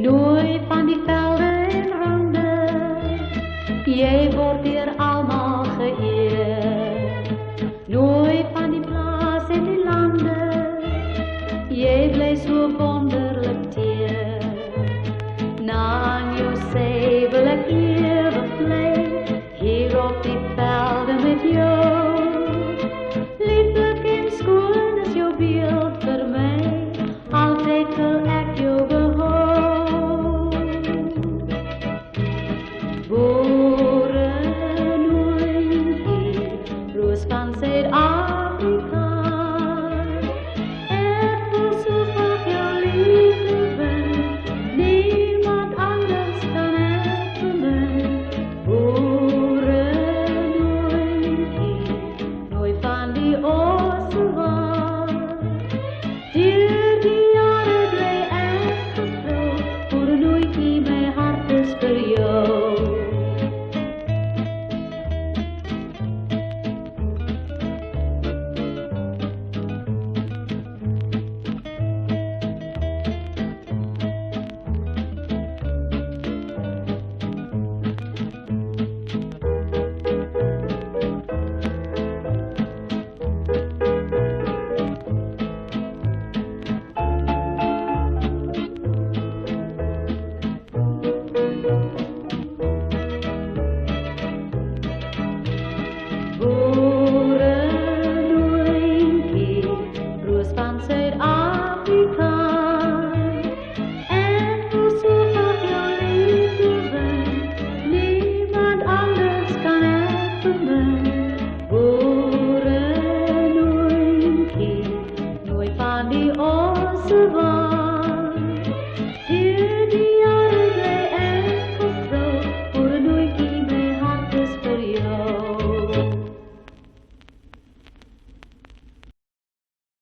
Nooi van die velden en randen, jij wordt hier allemaal geëerd. Nooi van die plaats en die landen, jij blijft zo wonderlijk teer. Na jou zij wil ik eeuwig blij, hier op die velden met jou. Lieflijk en schoon is jouw beeld voor mij, altijd wil ik jou behouden. Roos van Zuid-Afrika, ik voel zo graag jouw liefde, niemand anders kan het voor mij. Nooit van die oceaan, duur die jaren blij en getrouwd, voor nooit die mijn hart is voor jou. Survive.